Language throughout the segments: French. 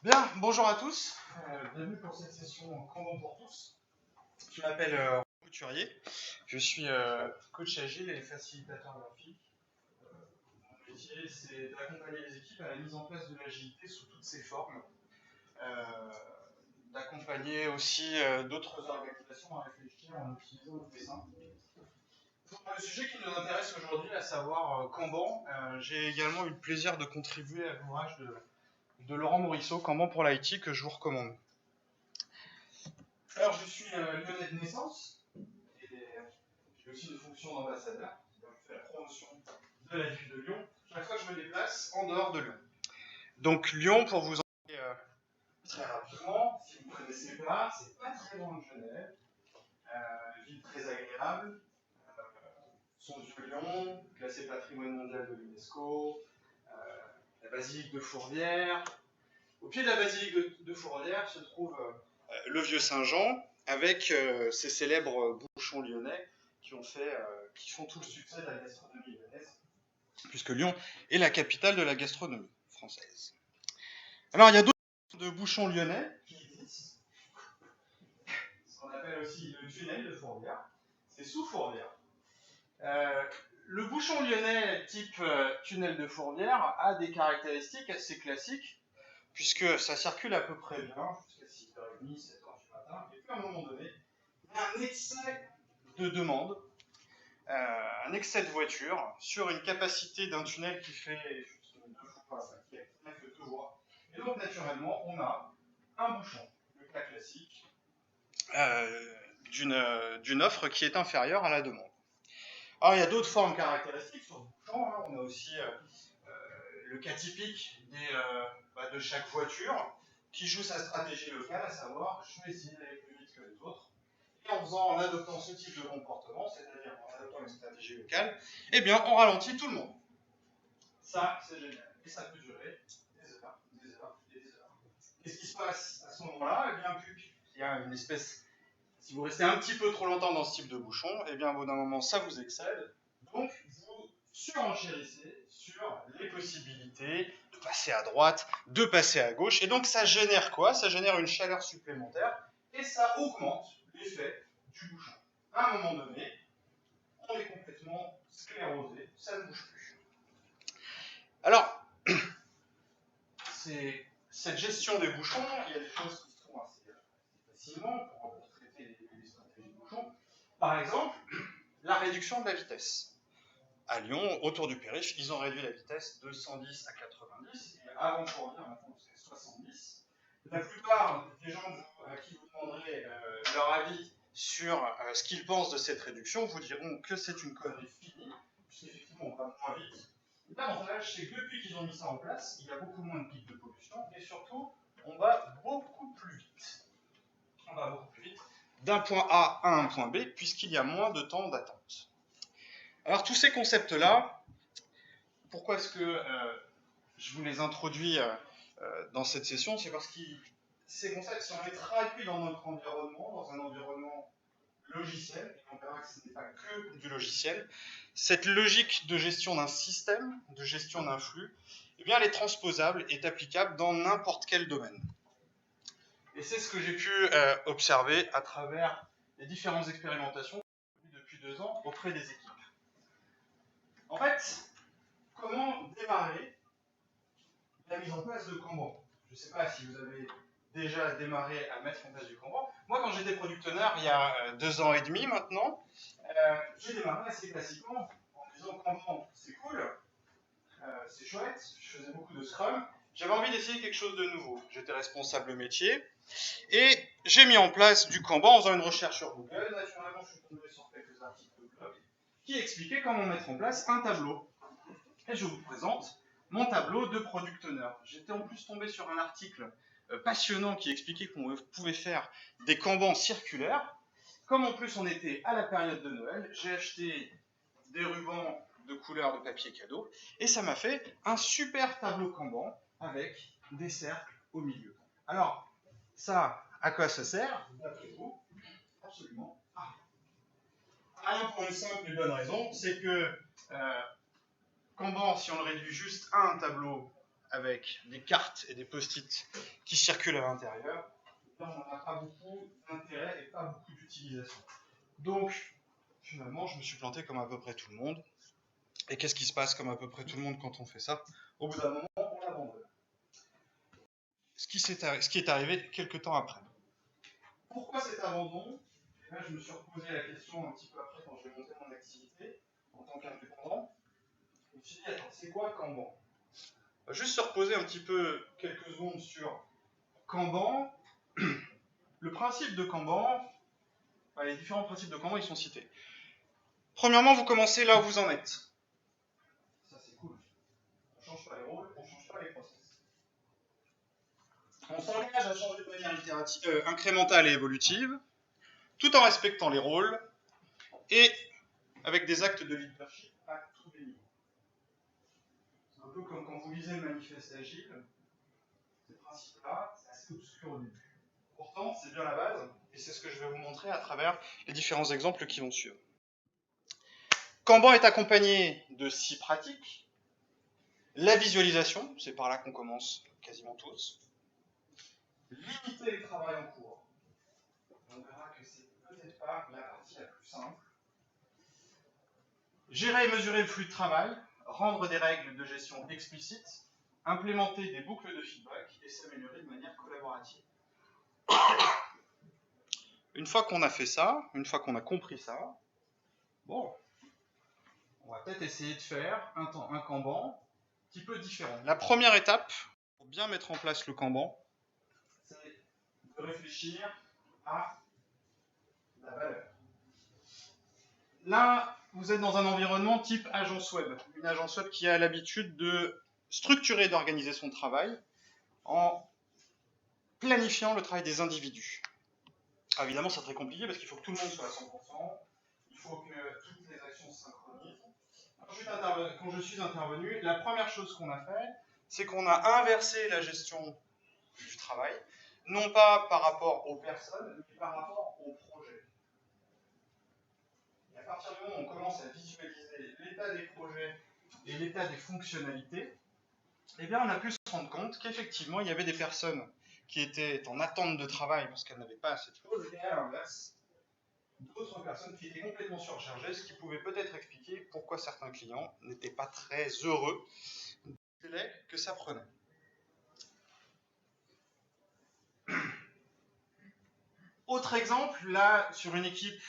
Bien, bonjour à tous, bienvenue pour cette session Kanban pour tous. Je m'appelle Romain Couturier, je suis coach agile et facilitateur graphique. Mon métier, c'est d'accompagner les équipes à la mise en place de l'agilité sous toutes ses formes, d'accompagner aussi d'autres organisations à réfléchir en utilisant le dessin. Pour le sujet qui nous intéresse aujourd'hui, à savoir Kanban, j'ai également eu le plaisir de contribuer à l'ouvrage de Laurent Morisseau, Kanban pour l'IT, que je vous recommande. Alors, je suis lyonnais de naissance, et j'ai aussi une fonction d'ambassadeur, c'est-à-dire que je fais la promotion de la ville de Lyon, chaque fois que je me déplace en dehors de Lyon. Donc, Lyon, pour vous en parler très rapidement, si vous ne connaissez pas, c'est pas très loin de Genève, ville très agréable, son vieux Lyon, classé patrimoine mondial de l'UNESCO, la basilique de Fourvière. Au pied de la basilique de Fourvière se trouve le vieux Saint-Jean, avec ces célèbres bouchons lyonnais qui font tout le succès de la gastronomie lyonnaise, puisque Lyon est la capitale de la gastronomie française. Alors, il y a d'autres de bouchons lyonnais qui existent, ce qu'on appelle aussi le tunnel de Fourvière, c'est sous Fourvière. Le bouchon lyonnais type tunnel de Fourvière a des caractéristiques assez classiques, puisque ça circule à peu près bien, jusqu'à 6h30, 7h du matin, et puis à un moment donné, il y a un excès de demande, un excès de voitures, sur une capacité d'un tunnel qui fait qui active toujours. Et donc, naturellement, on a un bouchon, le cas classique, d'une offre qui est inférieure à la demande. Alors, il y a d'autres formes caractéristiques sur le bouchon, hein. On a aussi le cas typique de chaque voiture, qui joue sa stratégie locale, à savoir, je vais essayer d'aller plus vite que les autres. Et en adoptant ce type de comportement, c'est-à-dire en adoptant une stratégie locale, eh bien, on ralentit tout le monde. Ça, c'est génial. Et ça peut durer des heures, des heures et des heures. Qu'est-ce qui se passe à ce moment-là? Eh bien, puis, il y a une espèce... Si vous restez un petit peu trop longtemps dans ce type de bouchon, eh bien, au bout d'un moment, ça vous excède. Donc, vous surenchérissez sur les possibilités de passer à droite, de passer à gauche. Et donc, ça génère quoi? Ça génère une chaleur supplémentaire et ça augmente l'effet du bouchon. À un moment donné, on est complètement sclérosé, ça ne bouge plus. Alors, cette gestion des bouchons, il y a des choses qui se font assez facilement pour traiter les stratégies de bouchons. Par exemple, la réduction de la vitesse. À Lyon, autour du périph', ils ont réduit la vitesse de 110 à 90, et avant Fourvière, maintenant c'est 70. La plupart des gens à qui vous demanderez leur avis sur ce qu'ils pensent de cette réduction vous diront que c'est une connerie finie, puisqu'effectivement on va moins vite. L'avantage, c'est que depuis qu'ils ont mis ça en place, il y a beaucoup moins de pics de pollution, et surtout, on va beaucoup plus vite. On va beaucoup plus vite d'un point A à un point B, puisqu'il y a moins de temps d'attente. Alors tous ces concepts-là, pourquoi est-ce que je vous les introduis dans cette session? C'est parce que ces concepts, si on les traduit dans notre environnement, dans un environnement logiciel, et on verra que ce n'est pas que du logiciel, cette logique de gestion d'un système, de gestion d'un flux, eh bien, elle est transposable, est applicable dans n'importe quel domaine. Et c'est ce que j'ai pu observer à travers les différentes expérimentations depuis 2 ans auprès des équipes. En fait, comment démarrer la mise en place de Kanban? Je ne sais pas si vous avez déjà démarré à mettre en place du Kanban. Moi, quand j'étais product owner, il y a 2 ans et demi maintenant, j'ai démarré assez classiquement en me disant Kanban, c'est cool, c'est chouette, je faisais beaucoup de Scrum, j'avais envie d'essayer quelque chose de nouveau. J'étais responsable métier et j'ai mis en place du Kanban en faisant une recherche sur Google. Naturellement, je suis tombé sur quelques articles de blog qui expliquaient comment mettre en place un tableau. Et je vous présente mon tableau de product owner. J'étais en plus tombé sur un article passionnant qui expliquait qu'on pouvait faire des Kanbans circulaires. Comme en plus on était à la période de Noël, j'ai acheté des rubans de couleur de papier cadeau et ça m'a fait un super tableau Kanban avec des cercles au milieu. Alors, ça, à quoi ça sert? D'après vous, absolument à rien. Pour une simple et bonne raison, c'est que Kanban, si on le réduit juste à un tableau avec des cartes et des post-it qui circulent à l'intérieur, on n'a pas beaucoup d'intérêt et pas beaucoup d'utilisation. Donc, finalement, je me suis planté comme à peu près tout le monde. Et qu'est-ce qui se passe comme à peu près tout le monde quand on fait ça? Au bout d'un moment, on l'abandonne. Ce qui est arrivé quelques temps après. Pourquoi cet abandon? Là, je me suis reposé la question un petit peu après quand j'ai monté mon activité en tant qu'indépendant. Je me suis dit, attends, c'est quoi Kanban? On va juste se reposer un petit peu quelques secondes sur Kanban. Le principe de Kanban, les différents principes de Kanban, ils sont cités. Premièrement, vous commencez là où vous en êtes. Ça, c'est cool. On ne change pas les rôles, on ne change pas les process. On s'engage à changer de manière incrémentale et évolutive, tout en respectant les rôles et avec des actes de leadership à tous les niveaux. C'est un peu comme quand vous lisez le manifeste agile, ces principes-là, c'est assez obscur au début. Pourtant, c'est bien la base, et c'est ce que je vais vous montrer à travers les différents exemples qui vont suivre. Kanban est accompagné de 6 pratiques. La visualisation, c'est par là qu'on commence quasiment tous. Limiter le travail en cours. On verra que c'est peut-être pas la partie la plus simple. Gérer et mesurer le flux de travail, rendre des règles de gestion explicites, implémenter des boucles de feedback et s'améliorer de manière collaborative. Une fois qu'on a fait ça, une fois qu'on a compris ça, bon, on va peut-être essayer de faire un Kanban un petit peu différent. La première étape, pour bien mettre en place le Kanban, c'est de réfléchir à la valeur. Là, vous êtes dans un environnement type agence web. Une agence web qui a l'habitude de structurer et d'organiser son travail en planifiant le travail des individus. Alors évidemment, c'est très compliqué parce qu'il faut que tout le monde soit à 100%, il faut que toutes les actions se synchronisent. Quand je suis intervenu, la première chose qu'on a fait, c'est qu'on a inversé la gestion du travail, non pas par rapport aux personnes, mais par rapport aux projets. Et à partir du moment où on commence à visualiser l'état des projets et l'état des fonctionnalités, eh bien, on a pu se rendre compte qu'effectivement, il y avait des personnes qui étaient en attente de travail parce qu'elles n'avaient pas assez de choses, et à l'inverse, d'autres personnes qui étaient complètement surchargées, ce qui pouvait peut-être expliquer pourquoi certains clients n'étaient pas très heureux du délai que ça prenait. Autre exemple, là, sur une équipe,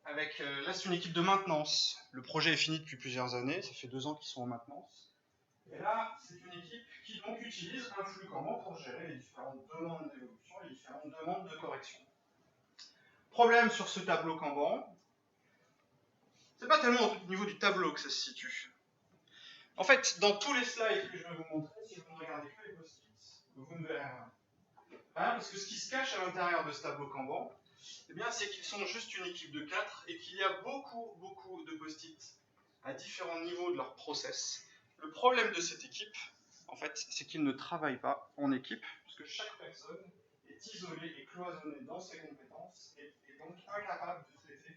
là, c'est une équipe de maintenance. Le projet est fini depuis plusieurs années, ça fait 2 ans qu'ils sont en maintenance. Et là, c'est une équipe qui donc utilise un flux Kanban pour gérer les différentes demandes d'évolution, les différentes demandes de correction. Problème sur ce tableau Kanban, c'est pas tellement au niveau du tableau que ça se situe. En fait, dans tous les slides que je vais vous montrer, si vous ne regardez que les post-it, vous ne verrez rien. Parce que ce qui se cache à l'intérieur de ce tableau Kanban, eh bien, c'est qu'ils sont juste une équipe de 4 et qu'il y a beaucoup de post-it à différents niveaux de leur process. Le problème de cette équipe, en fait, c'est qu'ils ne travaillent pas en équipe, puisque chaque personne est isolée et cloisonnée dans ses compétences et est donc incapable de traiter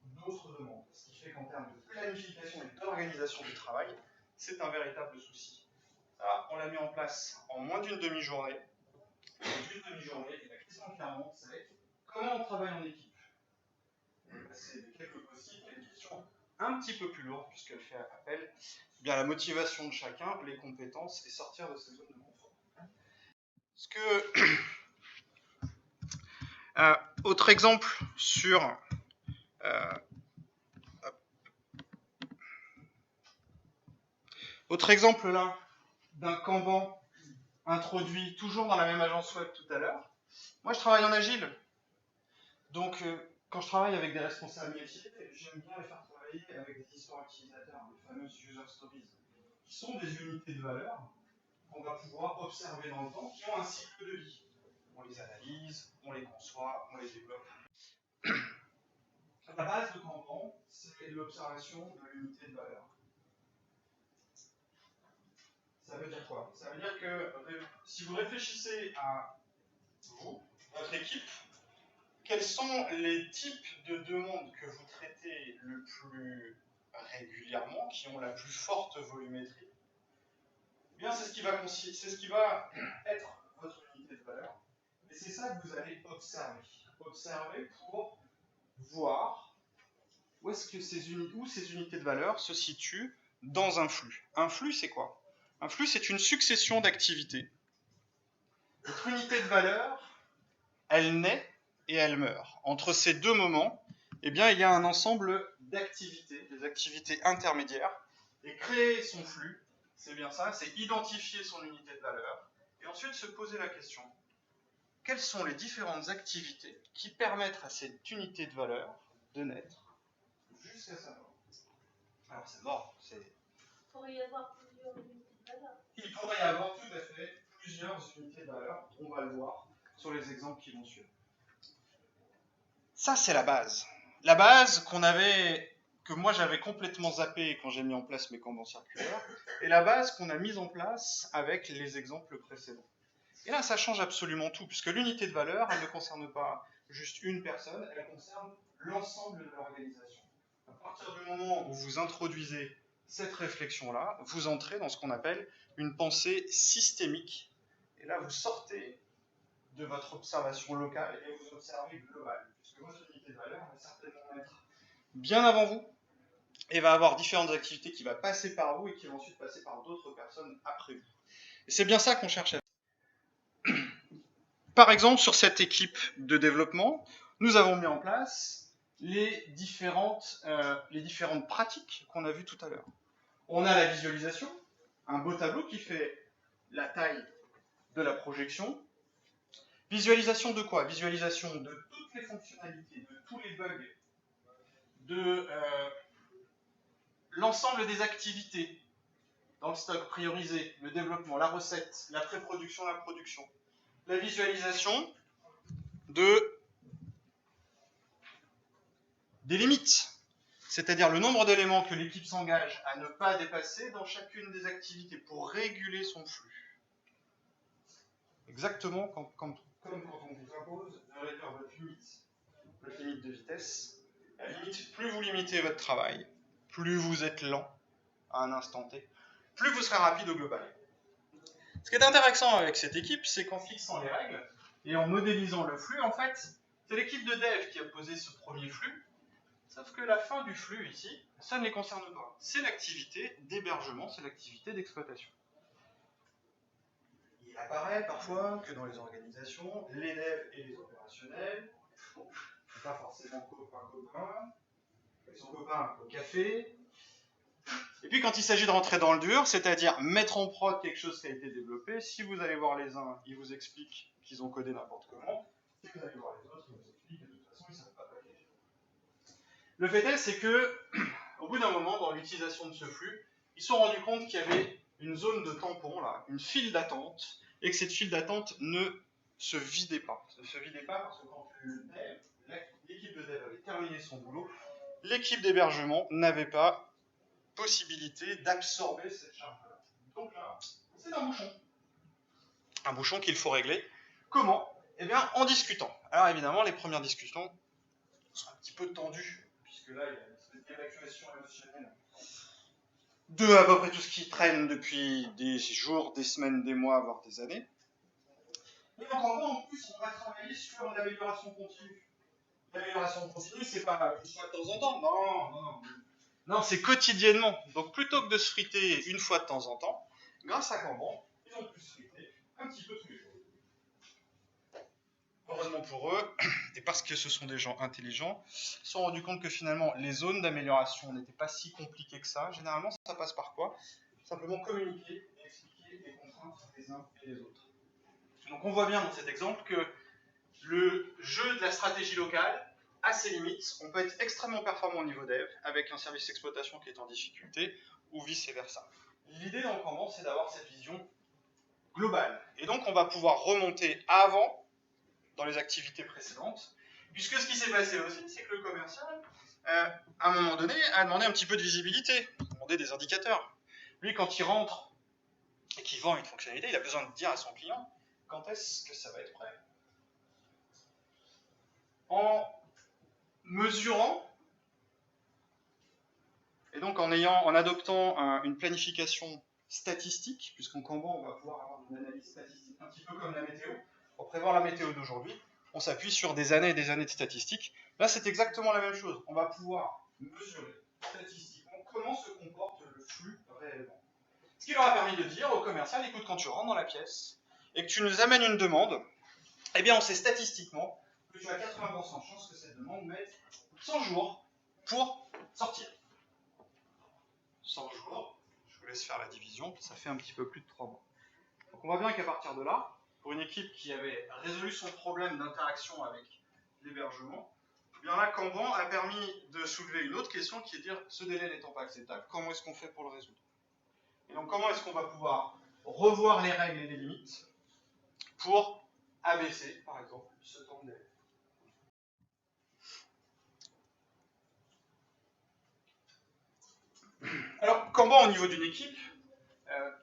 d'autres demandes. Ce qui fait qu'en termes de planification et d'organisation du travail, c'est un véritable souci. Là, on l'a mis en place en moins d'une demi-journée. Et la question clairement, c'est comment on travaille en équipe? C'est de quelques possibles à une question un petit peu plus lourde, puisqu'elle fait appel à la motivation de chacun, les compétences et sortir de cette zone de confort. Autre exemple sur autre exemple là d'un Kanban introduit toujours dans la même agence web tout à l'heure. Moi, je travaille en agile. Donc, quand je travaille avec des responsables métiers, j'aime bien les faire travailler avec des histoires utilisateurs, les fameuses user stories, qui sont des unités de valeur qu'on va pouvoir observer dans le temps, qui ont un cycle de vie. On les analyse, on les conçoit, on les développe. La base de Kanban, c'est l'observation de l'unité de valeur. Ça veut dire quoi? Ça veut dire que si vous réfléchissez à vous, votre équipe, quels sont les types de demandes que vous traitez le plus régulièrement, qui ont la plus forte volumétrie? eh bien, c'est ce qui va être votre unité de valeur. Et c'est ça que vous allez observer. Observer pour voir où ces unités de valeur se situent dans un flux. Un flux, c'est quoi? Un flux, c'est une succession d'activités. Votre unité de valeur, elle naît et elle meurt. Entre ces deux moments, eh bien, il y a un ensemble d'activités, des activités intermédiaires. Et créer son flux, c'est bien ça, c'est identifier son unité de valeur et ensuite se poser la question, quelles sont les différentes activités qui permettent à cette unité de valeur de naître jusqu'à sa mort? Alors c'est mort, c'est... Il pourrait y avoir plusieurs unités de valeur. Il pourrait y avoir tout à fait plusieurs unités de valeur, on va le voir sur les exemples qui vont suivre. Ça, c'est la base. La base que moi j'avais complètement zappé quand j'ai mis en place mes cambans circulaires, et la base qu'on a mise en place avec les exemples précédents. Et là, ça change absolument tout, puisque l'unité de valeur, elle ne concerne pas juste une personne, elle concerne l'ensemble de l'organisation. À partir du moment où vous introduisez cette réflexion-là, vous entrez dans ce qu'on appelle une pensée systémique. Et là, vous sortez de votre observation locale et vous observez global. Puisque votre unité de valeur va certainement être bien avant vous et va avoir différentes activités qui vont passer par vous et qui vont ensuite passer par d'autres personnes après vous. Et c'est bien ça qu'on cherche à faire. Par exemple, sur cette équipe de développement, nous avons mis en place les différentes pratiques qu'on a vues tout à l'heure. On a la visualisation, un beau tableau qui fait la taille de la projection. Visualisation de quoi? Visualisation de toutes les fonctionnalités, de tous les bugs, de l'ensemble des activités dans le stock priorisé, le développement, la recette, la pré-production, la production. La visualisation des limites, c'est-à-dire le nombre d'éléments que l'équipe s'engage à ne pas dépasser dans chacune des activités pour réguler son flux. Exactement comme quand on vous impose de réduire votre limite de vitesse. La limite, plus vous limitez votre travail, plus vous êtes lent à un instant T, plus vous serez rapide au global. Ce qui est intéressant avec cette équipe, c'est qu'en fixant les règles et en modélisant le flux, en fait, c'est l'équipe de dev qui a posé ce premier flux, sauf que la fin du flux ici, ça ne les concerne pas. C'est l'activité d'hébergement, c'est l'activité d'exploitation. Il apparaît parfois que dans les organisations, les devs et les opérationnels ne sont pas forcément copains, ils sont copains au café. Et puis quand il s'agit de rentrer dans le dur, c'est-à-dire mettre en prod quelque chose qui a été développé, si vous allez voir les uns, ils vous expliquent qu'ils ont codé n'importe comment. Si vous allez voir les autres, ils vous expliquent que de toute façon, ils ne savent pas packager. Le fait est, c'est que, au bout d'un moment, dans l'utilisation de ce flux, ils se sont rendus compte qu'il y avait une zone de tampon, là, une file d'attente, et que cette file d'attente ne se vidait pas. Ne se vidait pas parce que quand l'équipe de dev avait terminé son boulot, l'équipe d'hébergement n'avait pas possibilité d'absorber cette charge-là. Donc là, c'est un bouchon. Un bouchon qu'il faut régler. Comment? Eh bien, en discutant. Alors évidemment, les premières discussions sont un petit peu tendues, puisque là, il y a une espèce d'évacuation émotionnelle de à peu près tout ce qui traîne depuis des jours, des semaines, des mois, voire des années. Et encore moins, en plus, on va travailler sur l'amélioration continue. L'amélioration continue, c'est pas une fois de temps en temps. Non. Non, c'est quotidiennement. Donc plutôt que de se friter une fois de temps en temps, grâce à Kanban, ils ont pu se friter un petit peu tous les jours. Heureusement pour eux, et parce que ce sont des gens intelligents, ils se sont rendus compte que finalement les zones d'amélioration n'étaient pas si compliquées que ça. Généralement, ça passe par quoi? Simplement communiquer et expliquer les contraintes des uns et des autres. Donc on voit bien dans cet exemple que le jeu de la stratégie locale a ses limites. On peut être extrêmement performant au niveau dev avec un service d'exploitation qui est en difficulté ou vice-versa. L'idée dans le Kanban, c'est d'avoir cette vision globale. Et donc on va pouvoir remonter avant dans les activités précédentes, puisque ce qui s'est passé aussi, c'est que le commercial, à un moment donné, a demandé un petit peu de visibilité, a demandé des indicateurs. Lui, quand il rentre et qu'il vend une fonctionnalité, il a besoin de dire à son client quand est-ce que ça va être prêt. En mesurant, et donc en adoptant une planification statistique, puisqu'en Kanban, on va pouvoir avoir une analyse statistique, un petit peu comme la météo. Pour prévoir la météo d'aujourd'hui, on s'appuie sur des années et des années de statistiques. Là, c'est exactement la même chose. On va pouvoir mesurer statistiquement comment se comporte le flux réellement. Ce qui leur a permis de dire au commercial, écoute, quand tu rentres dans la pièce et que tu nous amènes une demande, eh bien, on sait statistiquement que tu as 80% de chance que cette demande mette 100 jours pour sortir. 100 jours, je vous laisse faire la division, ça fait un petit peu plus de 3 mois. Donc on voit bien qu'à partir de là, pour une équipe qui avait résolu son problème d'interaction avec l'hébergement, eh bien là, Kanban a permis de soulever une autre question qui est de dire, ce délai n'étant pas acceptable, comment est-ce qu'on fait pour le résoudre? Et donc comment est-ce qu'on va pouvoir revoir les règles et les limites pour abaisser, par exemple, ce temps de délai. Alors, Kanban au niveau d'une équipe,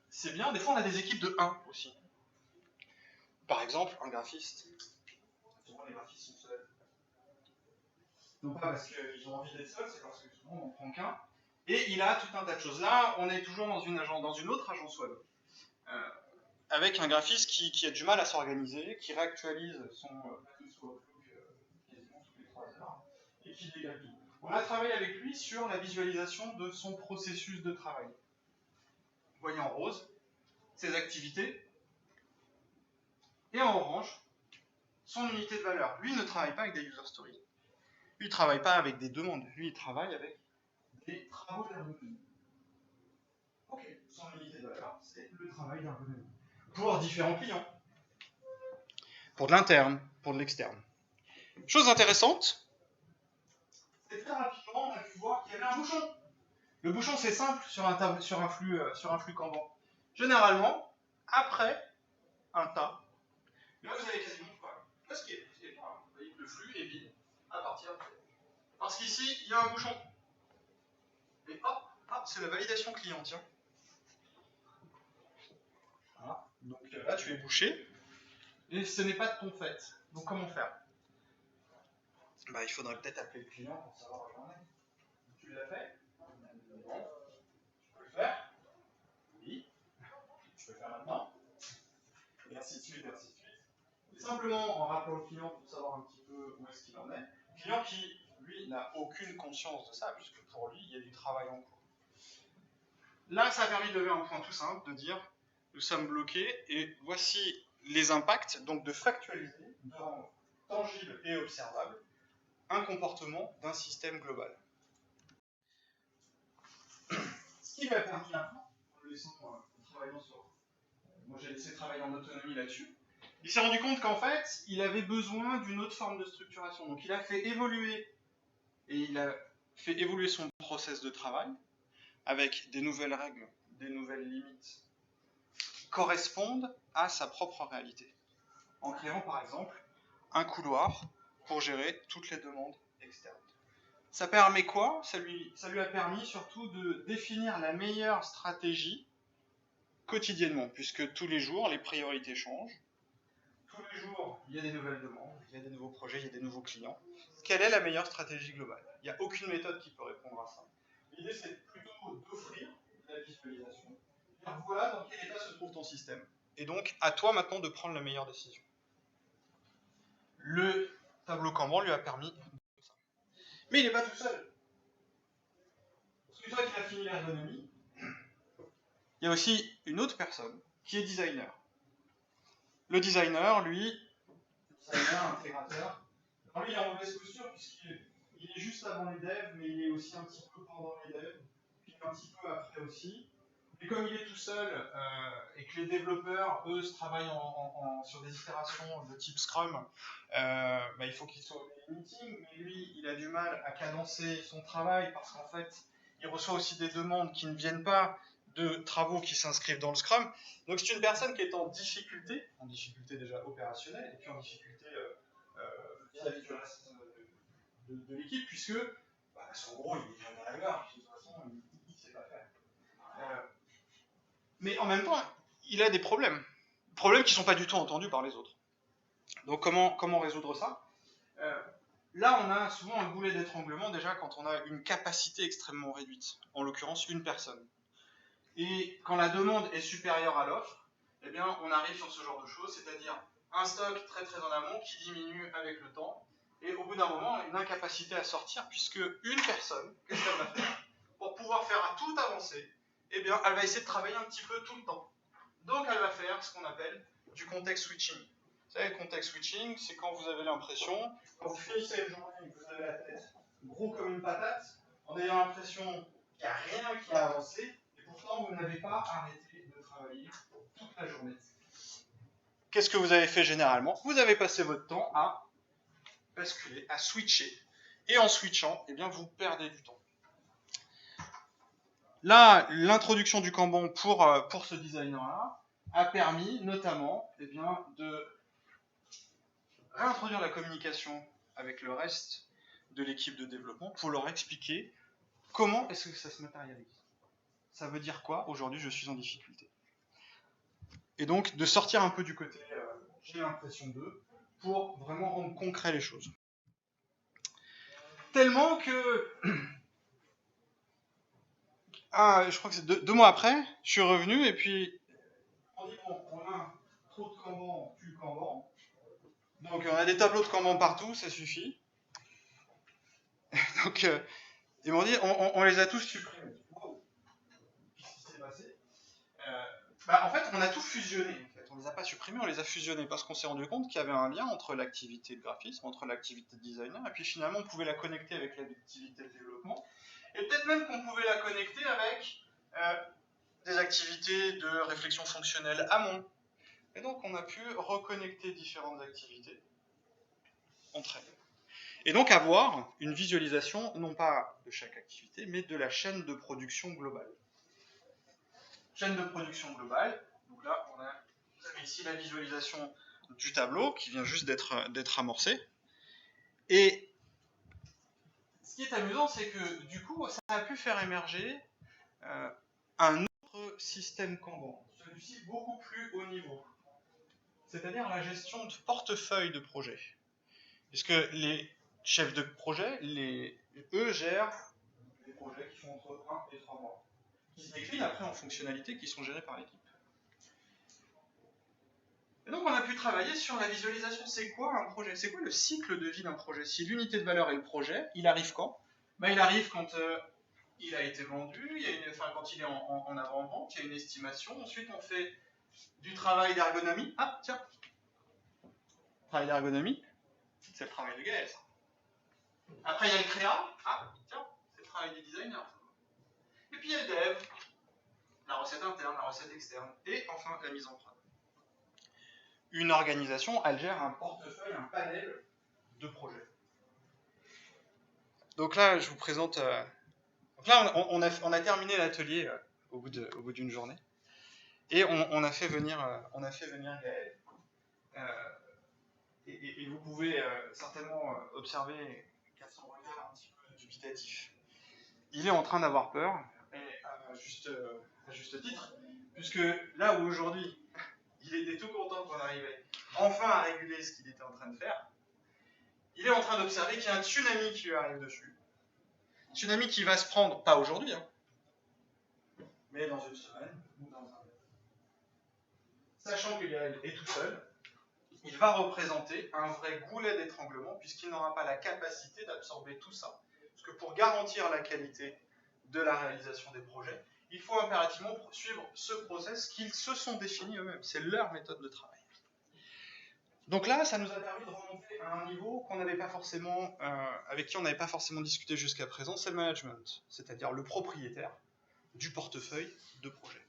c'est bien. Des fois, on a des équipes de 1 aussi. Par exemple, un graphiste. Souvent, les graphistes sont seuls. Non pas parce qu'ils ont envie d'être seuls, c'est parce que souvent, on n'en prend qu'un. Et il a tout un tas de choses. Là, on est toujours dans une autre agence web. Avec un graphiste qui a du mal à s'organiser, qui réactualise son Outlook quasiment toutes les 3 heures, et qui dégage tout. On a travaillé avec lui sur la visualisation de son processus de travail. Vous voyez en rose ses activités, et en orange, son unité de valeur. Lui ne travaille pas avec des user stories. Lui ne travaille pas avec des demandes. Lui, il travaille avec des travaux d'ergonomie. Ok, son unité de valeur, c'est le travail d'ergonomie. Pour différents clients. Pour de l'interne, pour de l'externe. Chose intéressante, c'est très rapidement, on a pu voir qu'il y avait un bouchon. Le bouchon, c'est simple sur un flux Kanban. Généralement, après un tas, là, vous avez quasiment pas. Parce qu'il est pas. Vous voyez que le flux est vide à partir de. Parce qu'ici, il y a un bouchon. Et hop, c'est la validation client, tiens. Voilà. Donc là, tu es bouché. Et ce n'est pas de ton fait. Donc comment faire? Il faudrait peut-être appeler le client pour savoir où il en est. Tu l'as fait? Non. Tu peux le faire? Oui. Tu peux le faire maintenant? Et ainsi de suite, et ainsi de suite. Et simplement en rappelant le client pour savoir un petit peu où est-ce qu'il en est. Le client qui, lui, n'a aucune conscience de ça, puisque pour lui, il y a du travail en cours. Là, ça a permis de lever un point tout simple, de dire, nous sommes bloqués, et voici les impacts, donc de factualiser, de rendre tangible et observable, un comportement d'un système global. Ce qui lui a permis maintenant, en le laissant travaillant sur... Moi j'ai laissé travailler en autonomie là-dessus, il s'est rendu compte qu'en fait, il avait besoin d'une autre forme de structuration. Donc il a fait évoluer, son process de travail, avec des nouvelles règles, des nouvelles limites, qui correspondent à sa propre réalité. En créant par exemple un couloir pour gérer toutes les demandes externes. Ça permet quoi? Ça lui a permis surtout de définir la meilleure stratégie quotidiennement, puisque tous les jours, les priorités changent. Tous les jours, il y a des nouvelles demandes, il y a des nouveaux projets, il y a des nouveaux clients. Quelle est la meilleure stratégie globale? Il n'y a aucune méthode qui peut répondre à ça. L'idée, c'est plutôt d'offrir la visualisation. Voilà dans quel état se trouve ton système. Et donc, à toi maintenant de prendre la meilleure décision. Le tableau Kanban lui a permis de ça. Mais il n'est pas tout seul. Parce qu'une fois qu'il a fini l'ergonomie, il y a aussi une autre personne qui est designer. Le designer, lui, intégrateur, alors lui, il est en mauvaise posture puisqu'il est juste avant les devs, mais il est aussi un petit peu pendant les devs, puis un petit peu après aussi. Et comme il est tout seul et que les développeurs, eux, travaillent sur des itérations de type Scrum, il faut qu'il soit au meeting, mais lui, il a du mal à cadencer son travail parce qu'en fait, il reçoit aussi des demandes qui ne viennent pas de travaux qui s'inscrivent dans le Scrum. Donc c'est une personne qui est en difficulté déjà opérationnelle, et puis en difficulté vis-à-vis du reste de l'équipe, puisque, en gros, il est jamais à l'heure, de toute façon, il ne sait pas faire. Mais en même temps, il a des problèmes qui ne sont pas du tout entendus par les autres. Donc comment résoudre ça? Là, on a souvent un goulet d'étranglement déjà quand on a une capacité extrêmement réduite, en l'occurrence une personne. Et quand la demande est supérieure à l'offre, eh bien, on arrive sur ce genre de choses, c'est-à-dire un stock très très en amont qui diminue avec le temps, et au bout d'un moment, une incapacité à sortir, puisque une personne, qu'est-ce qu'elle va faire? Pour pouvoir faire tout avancer, eh bien, elle va essayer de travailler un petit peu tout le temps. Donc, elle va faire ce qu'on appelle du context switching. Vous savez, le context switching, c'est quand vous avez l'impression, quand vous finissez une journée et que vous avez la tête gros comme une patate, en ayant l'impression qu'il n'y a rien qui a avancé, et pourtant vous n'avez pas arrêté de travailler toute la journée. Qu'est-ce que vous avez fait généralement? Vous avez passé votre temps à basculer, à switcher. Et en switchant, eh bien, vous perdez du temps. Là, l'introduction du Kanban pour ce designer-là a permis notamment eh bien, de réintroduire la communication avec le reste de l'équipe de développement pour leur expliquer comment est-ce que ça se matérialise. Ça veut dire quoi? Aujourd'hui, je suis en difficulté. Et donc, de sortir un peu du côté j'ai l'impression d'eux pour vraiment rendre concret les choses. Tellement que je crois que c'est deux mois après, je suis revenu et puis on dit bon, on a trop de Kanban, plus le Kanban. Donc on a des tableaux de Kanban partout, ça suffit. Donc ils m'ont dit on les a tous supprimés. Wow. Qu'est-ce qui s'est passé? En fait, on a tout fusionné. En fait. On les a pas supprimés, on les a fusionnés parce qu'on s'est rendu compte qu'il y avait un lien entre l'activité de graphisme, entre l'activité de designer, et puis finalement on pouvait la connecter avec l'activité de développement. Et peut-être même qu'on pouvait la connecter avec des activités de réflexion fonctionnelle amont. Et donc on a pu reconnecter différentes activités entre elles. Et donc avoir une visualisation, non pas de chaque activité, mais de la chaîne de production globale. Chaîne de production globale, donc là vous avez ici la visualisation du tableau qui vient juste d'être amorcé. Et ce qui est amusant, c'est que du coup, ça a pu faire émerger un autre système Kanban, celui-ci beaucoup plus haut niveau, c'est-à-dire la gestion de portefeuille de projet. Puisque les chefs de projet, eux gèrent les projets qui sont entre 1 et 3 mois, qui se déclinent après en fonctionnalités qui sont gérées par l'équipe. Et donc on a pu travailler sur la visualisation. C'est quoi un projet? C'est quoi le cycle de vie d'un projet? Si l'unité de valeur est le projet, il arrive quand? Il arrive quand il a été vendu, quand il est en avant-vente, il y a une estimation. Ensuite on fait du travail d'ergonomie. Ah tiens, travail d'ergonomie, c'est le travail de Gaël. Après il y a le créa. Ah tiens, c'est le travail des designers. Et puis il y a le dev, la recette interne, la recette externe, et enfin la mise en prod. Une organisation, elle gère un portefeuille, un panel de projets. Donc là, je vous présente. Donc là, on a terminé l'atelier au bout d'une journée, et on a fait venir Gaël. Et vous pouvez certainement observer qu'à son regard un petit peu dubitatif, il est en train d'avoir peur, et à juste titre, puisque là où aujourd'hui, il était tout content qu'on arrivait enfin à réguler ce qu'il était en train de faire, il est en train d'observer qu'il y a un tsunami qui lui arrive dessus. Un tsunami qui va se prendre, pas aujourd'hui, mais dans une semaine ou dans un an. Sachant que Gaël est tout seul, il va représenter un vrai goulet d'étranglement puisqu'il n'aura pas la capacité d'absorber tout ça. Parce que pour garantir la qualité de la réalisation des projets, il faut impérativement suivre ce process qu'ils se sont définis eux-mêmes. C'est leur méthode de travail. Donc là, ça nous a permis de remonter à un niveau qu'on n'avait pas forcément, avec qui on n'avait pas forcément discuté jusqu'à présent, c'est le management, c'est-à-dire le propriétaire du portefeuille de projet.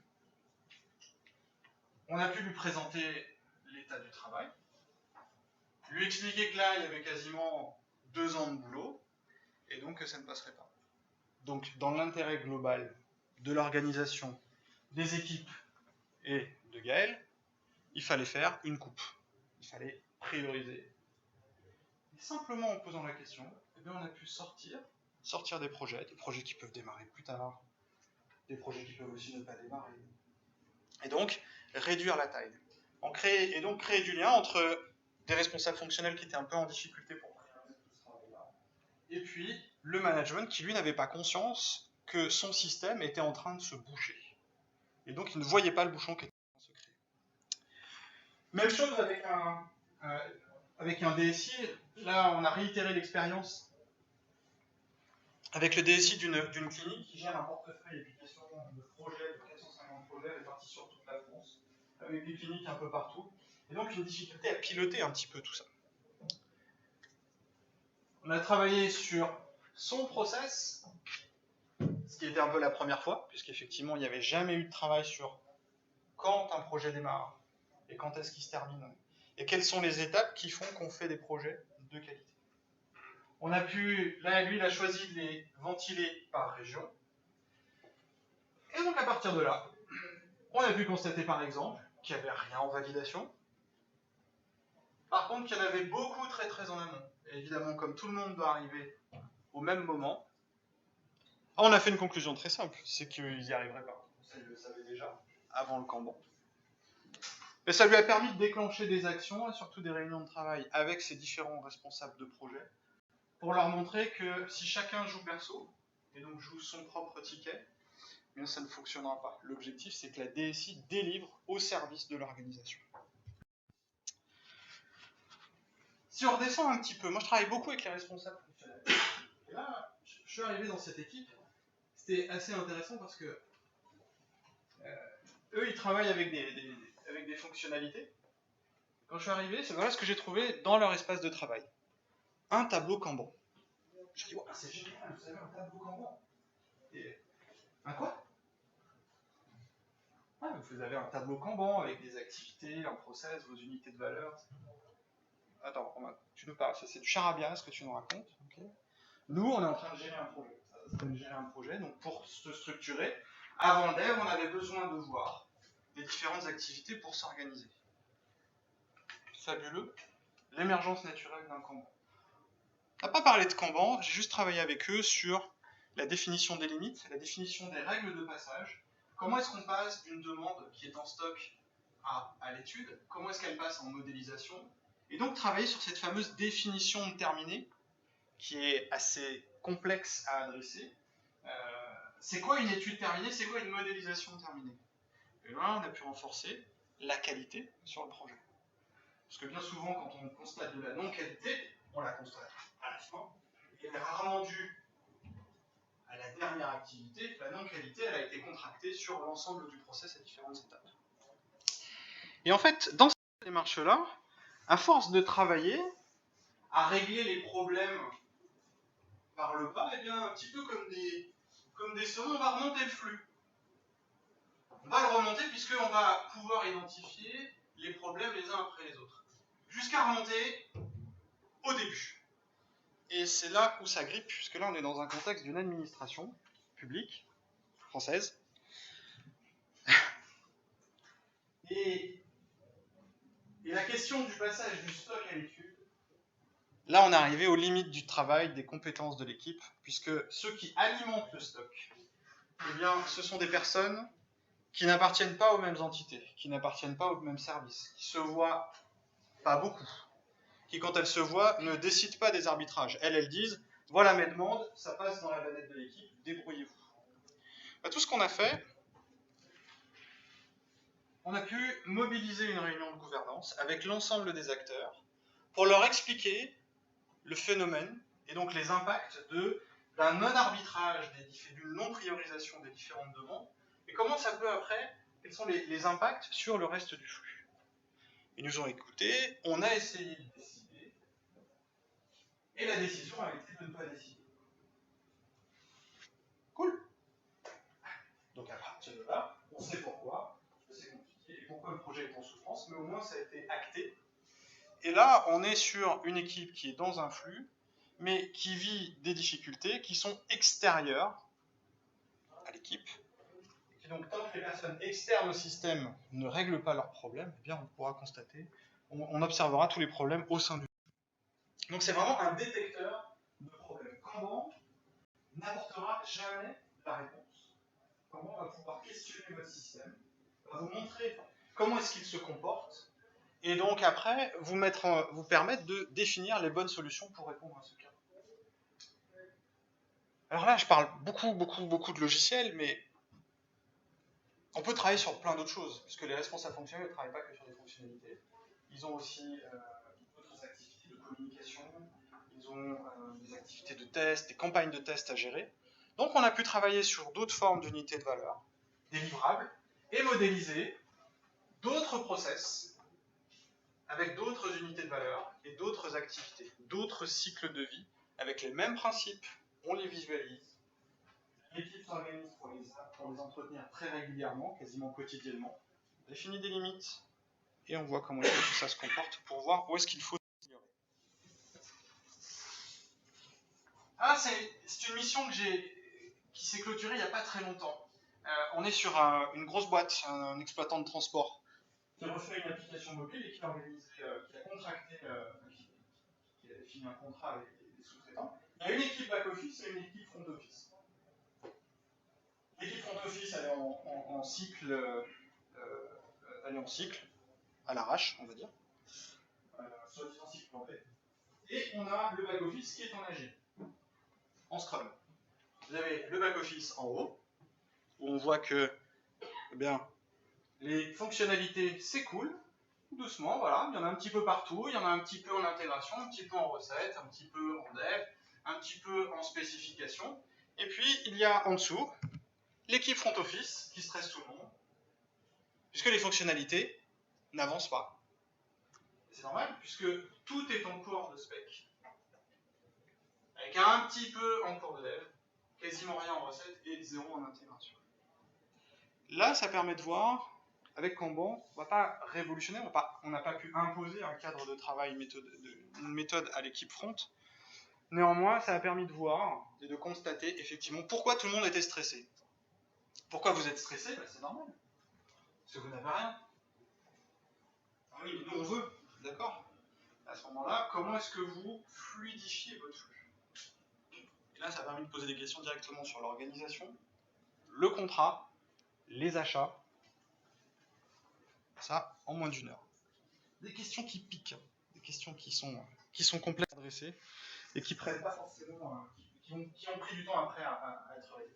On a pu lui présenter l'état du travail, lui expliquer que là, il y avait quasiment 2 ans de boulot, et donc que ça ne passerait pas. Donc, dans l'intérêt global de l'organisation, des équipes et de Gaël, il fallait faire une coupe. Il fallait prioriser. Et simplement en posant la question, eh bien, on a pu sortir des projets qui peuvent démarrer plus tard, des projets qui peuvent aussi ne pas démarrer. Et donc, réduire la taille. Et donc, créer du lien entre des responsables fonctionnels qui étaient un peu en difficulté pour prioriser tout ce travail-là, et puis le management qui, lui, n'avait pas conscience que son système était en train de se boucher. Et donc, il ne voyait pas le bouchon qui était en train de se créer. Même chose avec un DSI. Là, on a réitéré l'expérience avec le DSI d'une clinique qui gère un portefeuille d'applications de projets, de 450 projets répartis sur toute la France, avec des cliniques un peu partout. Et donc, une difficulté à piloter un petit peu tout ça. On a travaillé sur son process, ce qui était un peu la première fois, puisqu'effectivement, il n'y avait jamais eu de travail sur quand un projet démarre et quand est-ce qu'il se termine, et quelles sont les étapes qui font qu'on fait des projets de qualité. On a pu, là, lui, il a choisi de les ventiler par région. Et donc, à partir de là, on a pu constater, par exemple, qu'il n'y avait rien en validation. Par contre, qu'il y en avait beaucoup très très en amont. Et évidemment, comme tout le monde doit arriver au même moment, on a fait une conclusion très simple, c'est qu'ils n'y arriveraient pas. Ça, ils le savaient déjà, avant le Kanban. Mais ça lui a permis de déclencher des actions, et surtout des réunions de travail avec ses différents responsables de projet, pour leur montrer que si chacun joue perso, et donc joue son propre ticket, eh bien ça ne fonctionnera pas. L'objectif, c'est que la DSI délivre au service de l'organisation. Si on redescend un petit peu, moi je travaille beaucoup avec les responsables fonctionnels. Et là, je suis arrivé dans cette équipe, c'était assez intéressant parce que eux, ils travaillent avec des fonctionnalités. Quand je suis arrivé, c'est voilà ce que j'ai trouvé dans leur espace de travail. Un tableau Kanban. Je dis, wow, c'est génial, vous avez un tableau Kanban. Et, un quoi? Ah, vous avez un tableau Kanban avec des activités, un process, vos unités de valeur. Attends, tu nous parles, c'est du charabia, ce que tu nous racontes. Okay. Nous, on est en train de gérer un projet. Ça s'appelle gérer un projet. Donc, pour se structurer, avant le dev, on avait besoin de voir les différentes activités pour s'organiser. Fabuleux. L'émergence naturelle d'un Kanban. On n'a pas parlé de Kanban, j'ai juste travaillé avec eux sur la définition des limites, la définition des règles de passage. Comment est-ce qu'on passe d'une demande qui est en stock à l'étude? Comment est-ce qu'elle passe en modélisation? Et donc travailler sur cette fameuse définition terminée, qui est assez complexe à adresser. C'est quoi une étude terminée? C'est quoi une modélisation terminée? Et là, on a pu renforcer la qualité sur le projet. Parce que bien souvent, quand on constate de la non-qualité, on la constate à la fin, et elle est rarement due à la dernière activité. La non-qualité, elle a été contractée sur l'ensemble du process à différentes étapes. Et en fait, dans cette démarche-là, à force de travailler à régler les problèmes par le bas, eh bien, un petit peu comme des saumons, on va remonter le flux. On va le remonter puisqu'on va pouvoir identifier les problèmes les uns après les autres. Jusqu'à remonter au début. Et c'est là où ça grippe, puisque là on est dans un contexte d'une administration publique, française. Et la question du passage du stock à l'étude, là on est arrivé aux limites du travail, des compétences de l'équipe, puisque ceux qui alimentent le stock, eh bien, ce sont des personnes qui n'appartiennent pas aux mêmes entités, qui n'appartiennent pas aux mêmes services, qui se voient pas beaucoup, qui quand elles se voient ne décident pas des arbitrages. Elles disent, voilà mes demandes, ça passe dans la planète de l'équipe, débrouillez-vous. Bah, tout ce qu'on a fait, on a pu mobiliser une réunion de gouvernance avec l'ensemble des acteurs pour leur expliquer le phénomène et donc les impacts d'un non-arbitrage, d'une non-priorisation des différentes demandes, et comment ça peut après, quels sont les impacts sur le reste du flux. Ils nous ont écoutés, on a essayé de décider, et la décision a été de ne pas décider. Cool. Donc à partir de là, on sait pourquoi, c'est compliqué, et pourquoi le projet est en souffrance, mais au moins ça a été acté. Et là, on est sur une équipe qui est dans un flux, mais qui vit des difficultés qui sont extérieures à l'équipe. Et donc, tant que les personnes externes au système ne règlent pas leurs problèmes, eh bien, on pourra constater, on observera tous les problèmes au sein du flux. Donc, c'est vraiment un détecteur de problèmes. Kanban n'apportera jamais la réponse. Kanban va pouvoir questionner votre système, va vous montrer comment est-ce qu'il se comporte, et donc après, vous permettre de définir les bonnes solutions pour répondre à ce cas. Alors là, je parle beaucoup de logiciels, mais On peut travailler sur plein d'autres choses, puisque les responsables fonctionnels ne travaillent pas que sur des fonctionnalités. Ils ont aussi d'autres activités de communication, ils ont des activités de test, des campagnes de test à gérer. Donc on a pu travailler sur d'autres formes d'unités de valeur, des livrables, et modéliser d'autres process avec d'autres unités de valeur et d'autres activités, d'autres cycles de vie, avec les mêmes principes, on les visualise. L'équipe s'organise pour les entretenir très régulièrement, quasiment quotidiennement, définit des limites, et on voit comment tout ça se comporte pour voir où est-ce qu'il faut s'améliorer. Ah, c'est une mission qui s'est clôturée il n'y a pas très longtemps. On est sur une grosse boîte, un exploitant de transport, qui refait une application mobile et qui a contracté, qui a défini un contrat avec des sous-traitants. Il y a une équipe back-office et une équipe front-office. L'équipe front-office, elle est en cycle, à l'arrache, on va dire, soit dit en cycle planté. Et on a le back-office qui est en agile, en Scrum. Vous avez le back-office en haut, où on voit que eh bien, les fonctionnalités s'écoulent, doucement, voilà, il y en a un petit peu partout, il y en a un petit peu en intégration, un petit peu en recette, un petit peu en dev, un petit peu en spécification. Et puis, il y a en dessous l'équipe front office qui stresse tout le monde, puisque les fonctionnalités n'avancent pas. C'est normal, puisque tout est en cours de spec, avec un petit peu en cours de dev, quasiment rien en recette et zéro en intégration. Là, ça permet de voir, avec Kanban, on ne va pas révolutionner, on n'a pas pu imposer un cadre de travail, une méthode à l'équipe front. Néanmoins, ça a permis de voir et de constater effectivement pourquoi tout le monde était stressé. Pourquoi vous êtes stressé? C'est normal. Parce que vous n'avez rien. Ah oui, mais nous on veut, d'accord? À ce moment-là, comment est-ce que vous fluidifiez votre flux? Et là, ça a permis de poser des questions directement sur l'organisation, le contrat, les achats. Ça, en moins d'1 heure. Des questions qui piquent, des questions qui sont complètes à adresser et qui prennent pas forcément, qui ont pris du temps après à être réglées.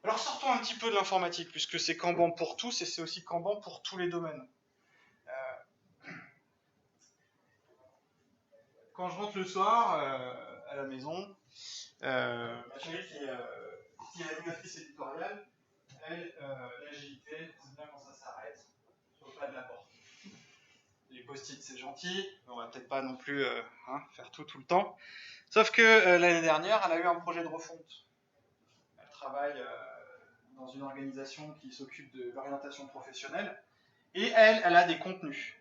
Alors sortons un petit peu de l'informatique, puisque c'est Kanban pour tous et c'est aussi Kanban pour tous les domaines. Quand je rentre le soir à la maison, ma chérie qui est animatrice éditoriale, elle, l'agilité, c'est bien quand ça s'arrête sur le pas de la porte. Les post-it c'est gentil, mais on va peut-être pas non plus faire tout le temps. Sauf que l'année dernière, elle a eu un projet de refonte. Elle travaille dans une organisation qui s'occupe de l'orientation professionnelle, et elle a des contenus.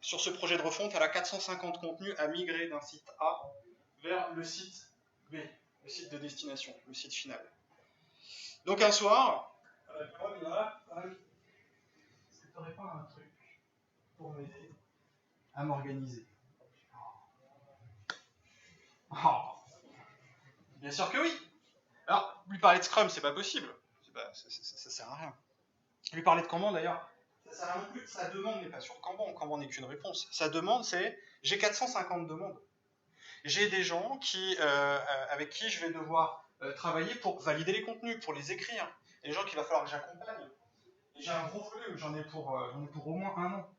Sur ce projet de refonte, elle a 450 contenus à migrer d'un site A vers le site B, le site de destination, le site final. Donc un soir, est-ce que tu n'aurais pas un truc pour m'aider à m'organiser? Oh. Bien sûr que oui. Alors, lui parler de Scrum, c'est pas possible. Ça sert à rien. Lui parler de Kanban, d'ailleurs, ça sert à rien non plus. Sa demande n'est pas sur Kanban. Kanban n'est qu'une réponse. Sa demande, c'est j'ai 450 demandes. J'ai des gens avec qui je vais devoir travailler pour valider les contenus, pour les écrire. Et des gens qu'il va falloir que j'accompagne. Et j'ai un gros flux, j'en ai pour au moins 1 an.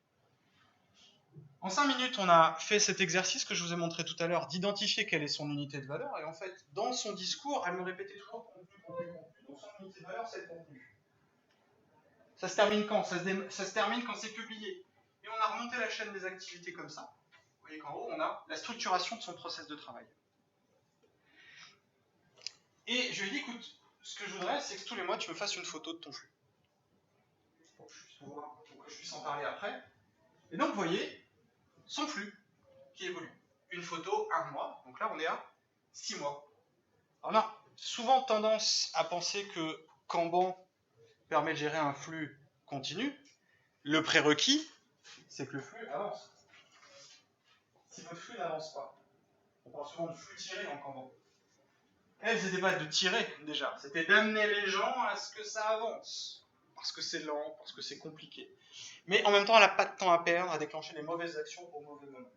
En 5 minutes, on a fait cet exercice que je vous ai montré tout à l'heure, d'identifier quelle est son unité de valeur. Et en fait, dans son discours, elle me répétait toujours contenu. Donc son unité de valeur, c'est le contenu. Ça se termine quand? Ça se termine quand c'est publié. Et on a remonté la chaîne des activités comme ça. Vous voyez qu'en haut, on a la structuration de son process de travail. Et je lui ai dit, écoute, ce que je voudrais, c'est que tous les mois, tu me fasses une photo de ton flux. Pour que je puisse en parler après. Et donc, vous voyez, son flux qui évolue. Une photo, 1 mois. Donc là, on est à 6 mois. Alors, on a souvent tendance à penser que Kanban permet de gérer un flux continu. Le prérequis, c'est que le flux avance. Si votre flux n'avance pas, on parle souvent de flux tiré en Kanban. Elle, c'était pas de tirer déjà, c'était d'amener les gens à ce que ça avance. Parce que c'est lent, parce que c'est compliqué. Mais en même temps, elle n'a pas de temps à perdre à déclencher les mauvaises actions au mauvais moment.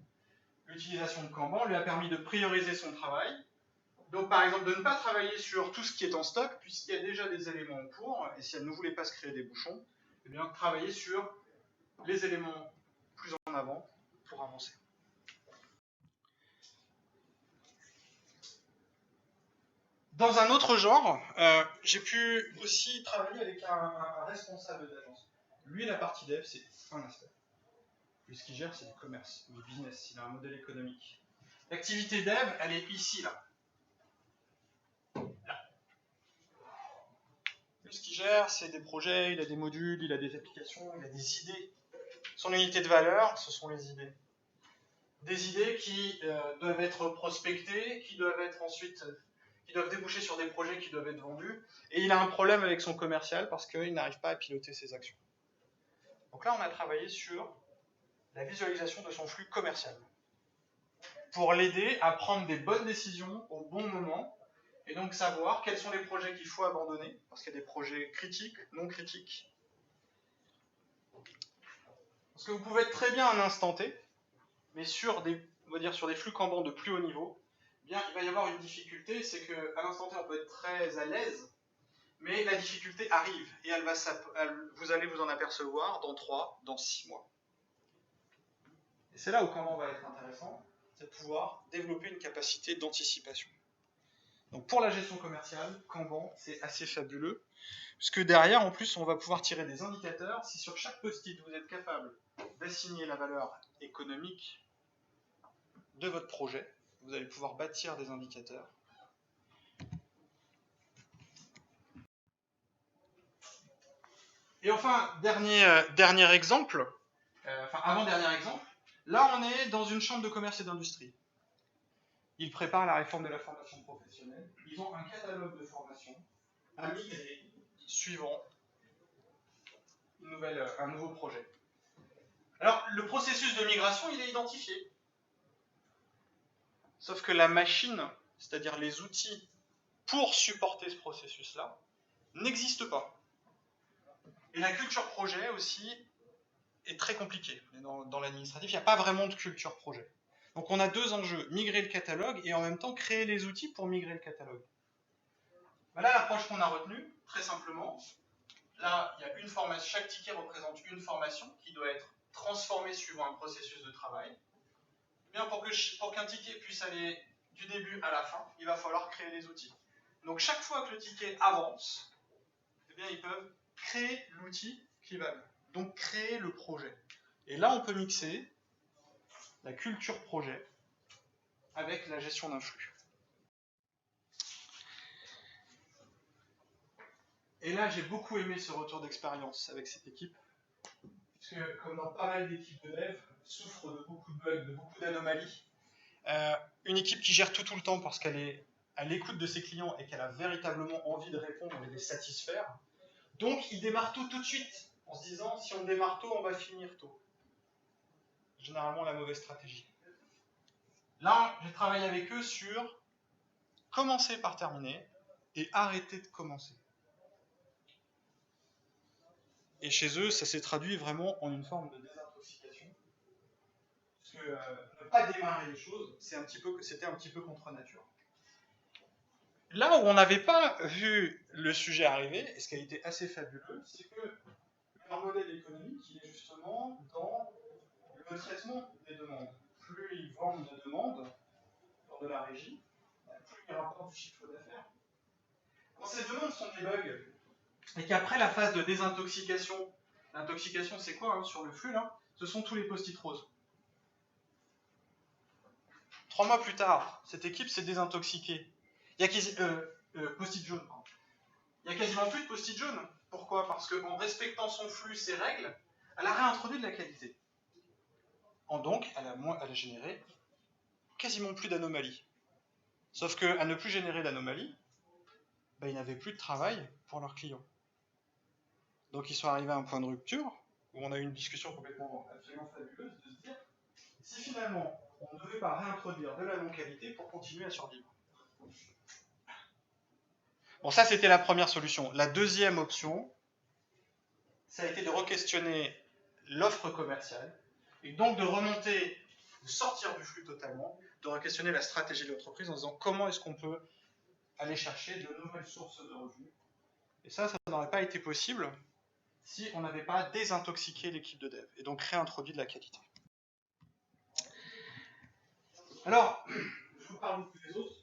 L'utilisation de Kanban lui a permis de prioriser son travail, Donc par exemple, de ne pas travailler sur tout ce qui est en stock, puisqu'il y a déjà des éléments en cours, et si elle ne voulait pas se créer des bouchons, eh bien travailler sur les éléments plus en avant pour avancer. Dans un autre genre, j'ai pu aussi travailler avec un responsable d'agence. Lui, la partie dev, c'est un aspect. Lui, ce qu'il gère, c'est du commerce, du business, il a un modèle économique. L'activité dev, elle est ici, là. Lui, ce qu'il gère, c'est des projets, il a des modules, il a des applications, il a des idées. Son unité de valeur, ce sont les idées. Des idées qui doivent être prospectées, qui doivent être ensuite, qui doivent déboucher sur des projets qui doivent être vendus. Et il a un problème avec son commercial parce qu'il n'arrive pas à piloter ses actions. Donc là, on a travaillé sur la visualisation de son flux commercial pour l'aider à prendre des bonnes décisions au bon moment et donc savoir quels sont les projets qu'il faut abandonner parce qu'il y a des projets critiques, non critiques. Parce que vous pouvez être très bien à un instant T, mais sur des, on va dire sur des flux Kanban de plus haut niveau, eh bien, il va y avoir une difficulté, c'est qu'à l'instant T, on peut être très à l'aise, mais la difficulté arrive et vous allez vous en apercevoir dans 3, dans 6 mois. Et c'est là où Kanban va être intéressant, c'est de pouvoir développer une capacité d'anticipation. Donc pour la gestion commerciale, Kanban, c'est assez fabuleux, puisque derrière, en plus, on va pouvoir tirer des indicateurs. Si sur chaque post-it, vous êtes capable d'assigner la valeur économique de votre projet, vous allez pouvoir bâtir des indicateurs. Et enfin, dernier exemple, avant-dernier exemple, là on est dans une chambre de commerce et d'industrie. Ils préparent la réforme de la formation professionnelle. Ils ont un catalogue de formation à migrer suivant un nouveau projet. Alors, le processus de migration, il est identifié. Sauf que la machine, c'est-à-dire les outils pour supporter ce processus-là, n'existent pas. Et la culture projet aussi est très compliquée. Dans l'administratif, il n'y a pas vraiment de culture projet. Donc on a deux enjeux, migrer le catalogue et en même temps créer les outils pour migrer le catalogue. Voilà l'approche qu'on a retenue, très simplement. Là, il y a une formation, chaque ticket représente une formation qui doit être transformée suivant un processus de travail. Bien, pour qu'un ticket puisse aller du début à la fin, il va falloir créer les outils. Donc chaque fois que le ticket avance, eh bien, ils peuvent créer l'outil qui va bien. Donc créer le projet. Et là, on peut mixer la culture projet avec la gestion d'un flux. Et là, j'ai beaucoup aimé ce retour d'expérience avec cette équipe, puisque comme dans pas mal d'équipes de dev, souffre de beaucoup de bugs, de beaucoup d'anomalies. Une équipe qui gère tout le temps parce qu'elle est à l'écoute de ses clients et qu'elle a véritablement envie de répondre et de les satisfaire. Donc, ils démarrent tout de suite, en se disant, si on démarre tôt, on va finir tôt. Généralement, la mauvaise stratégie. Là, j'ai travaillé avec eux sur commencer par terminer et arrêter de commencer. Et chez eux, ça s'est traduit vraiment en une forme de désintoxication. Parce que ne pas démarrer les choses, c'était un petit peu contre nature. Là où on n'avait pas vu le sujet arriver, et ce qui a été assez fabuleux, c'est que leur modèle économique, il est justement dans le traitement des demandes. Plus ils vendent de demandes lors de la régie, plus ils rapportent du chiffre d'affaires. Quand ces demandes sont des bugs, et qu'après la phase de désintoxication, l'intoxication c'est quoi sur le flux là? Ce sont tous les post-it roses. 3 mois plus tard, cette équipe s'est désintoxiquée. Il y a post-it jaune, pardon. Il n'y a quasiment plus de post-it jaune. Pourquoi? Parce qu'en respectant son flux, ses règles, elle a réintroduit de la qualité. Donc, elle a généré quasiment plus d'anomalies. Sauf qu'à ne plus générer d'anomalies, ils n'avaient plus de travail pour leurs clients. Donc, ils sont arrivés à un point de rupture où on a eu une discussion complètement absolument fabuleuse de se dire si finalement on ne devait pas réintroduire de la non-qualité pour continuer à survivre. Bon, ça c'était la première solution. La deuxième option, ça a été de re-questionner l'offre commerciale et donc de remonter, de sortir du flux totalement, de re-questionner la stratégie de l'entreprise en disant comment est-ce qu'on peut aller chercher de nouvelles sources de revenus. Et ça n'aurait pas été possible si on n'avait pas désintoxiqué l'équipe de dev et donc réintroduit de la qualité. Alors, je vous parle beaucoup des autres.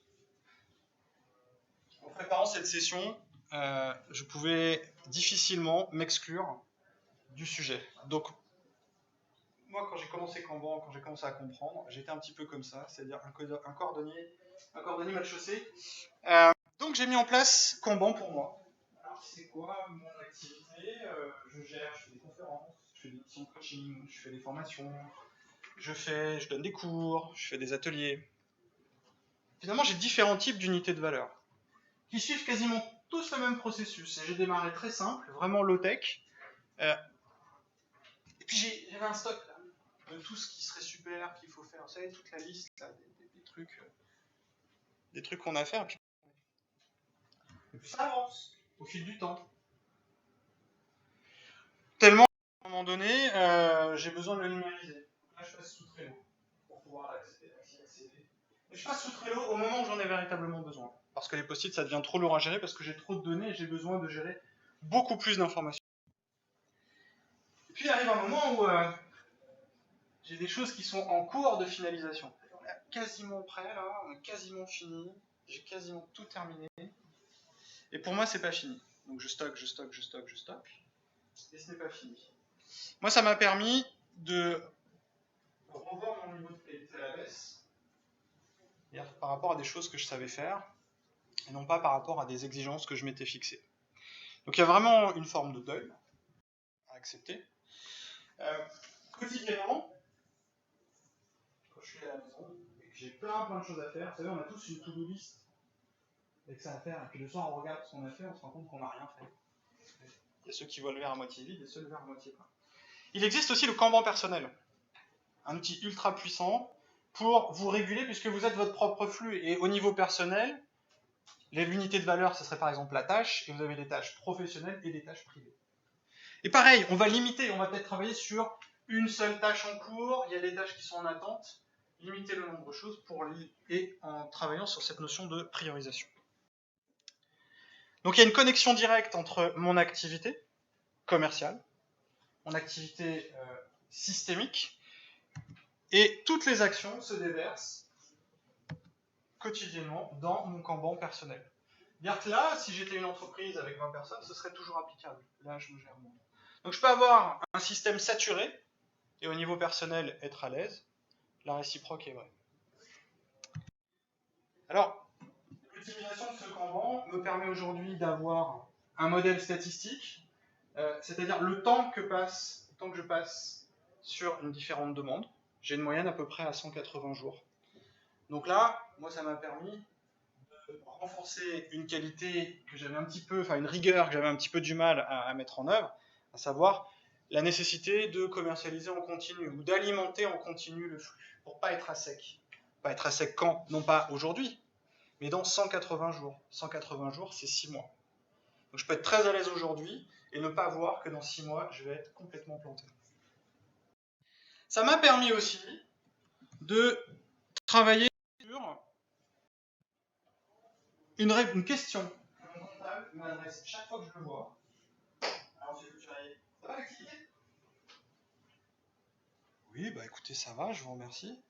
En préparant cette session, je pouvais difficilement m'exclure du sujet. Donc, moi, quand j'ai commencé Kanban, quand j'ai commencé à comprendre, j'étais un petit peu comme ça, c'est-à-dire un cordonnier mal chaussé. Donc, j'ai mis en place Kanban pour moi. Alors, c'est quoi mon activité? Je fais des conférences, je fais des missions de coaching, je fais des formations, je donne des cours, je fais des ateliers. Finalement, j'ai différents types d'unités de valeur qui suivent quasiment tous le même processus. Et j'ai démarré très simple, vraiment low-tech. Et puis j'avais un stock là, de tout ce qui serait super, qu'il faut faire. Vous savez, toute la liste là, des trucs qu'on a à faire. Et puis ça avance au fil du temps. Tellement, à un moment donné, j'ai besoin de le numériser. Là, je passe sous Trello pour pouvoir accéder. Et je passe sous Trello au moment où j'en ai véritablement besoin. Parce que les post-it, ça devient trop lourd à gérer, parce que j'ai trop de données et j'ai besoin de gérer beaucoup plus d'informations. Et puis arrive un moment où j'ai des choses qui sont en cours de finalisation. On est quasiment prêt là, on est quasiment fini, j'ai quasiment tout terminé. Et pour moi, c'est pas fini. Donc je stocke, et ce n'est pas fini. Moi, ça m'a permis de revoir mon niveau de qualité à la baisse, par rapport à des choses que je savais faire, et non pas par rapport à des exigences que je m'étais fixées. Donc il y a vraiment une forme de deuil à accepter. Quotidiennement, quand je suis à la maison et que j'ai plein de choses à faire, vous savez, on a tous une to-do list avec ça à faire, et puis le soir on regarde ce qu'on a fait, on se rend compte qu'on n'a rien fait. Il y a ceux qui voient le verre à moitié vide et ceux le verre à moitié plein. Il existe aussi le Kanban personnel, un outil ultra puissant pour vous réguler puisque vous êtes votre propre flux. Et au niveau personnel, l'unité de valeur, ce serait par exemple la tâche, et vous avez des tâches professionnelles et des tâches privées. Et pareil, on va limiter, on va peut-être travailler sur une seule tâche en cours, il y a des tâches qui sont en attente, limiter le nombre de choses et en travaillant sur cette notion de priorisation. Donc il y a une connexion directe entre mon activité commerciale, mon activité systémique, et toutes les actions se déversent quotidiennement dans mon Kanban personnel. C'est-à-dire que là, si j'étais une entreprise avec 20 personnes, ce serait toujours applicable. Là, je me gère moi. Donc je peux avoir un système saturé, et au niveau personnel, être à l'aise. La réciproque est vraie. Alors, l'utilisation de ce Kanban me permet aujourd'hui d'avoir un modèle statistique, c'est-à-dire le temps que je passe sur une différente demande. J'ai une moyenne à peu près à 180 jours. Donc là, moi, ça m'a permis de renforcer une qualité que j'avais un petit peu, une rigueur que j'avais un petit peu du mal à mettre en œuvre, à savoir la nécessité de commercialiser en continu ou d'alimenter en continu le flux pour pas être à sec. Pas être à sec quand? Non pas aujourd'hui, mais dans 180 jours. 180 jours, c'est 6 mois. Donc je peux être très à l'aise aujourd'hui et ne pas voir que dans 6 mois, je vais être complètement planté. Ça m'a permis aussi de travailler sur une question que mon comptable m'adresse chaque fois que je le vois. Alors, monsieur Couturier, ça va l'activité? Oui, bah écoutez, ça va, je vous remercie.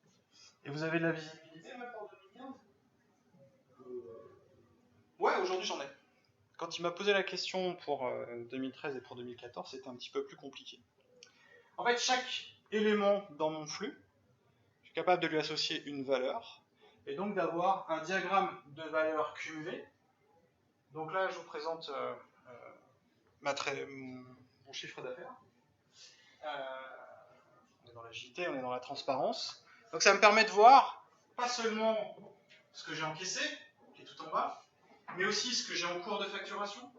Et vous avez de la visibilité même pour 2015? Ouais, aujourd'hui j'en ai. Quand il m'a posé la question pour 2013 et pour 2014, c'était un petit peu plus compliqué. En fait, chaque élément dans mon flux, je suis capable de lui associer une valeur, et donc d'avoir un diagramme de valeurs cumulées. Donc là, je vous présente mon chiffre d'affaires. On est dans l'agilité, on est dans la transparence. Donc ça me permet de voir pas seulement ce que j'ai encaissé, qui est tout en bas, mais aussi ce que j'ai en cours de facturation,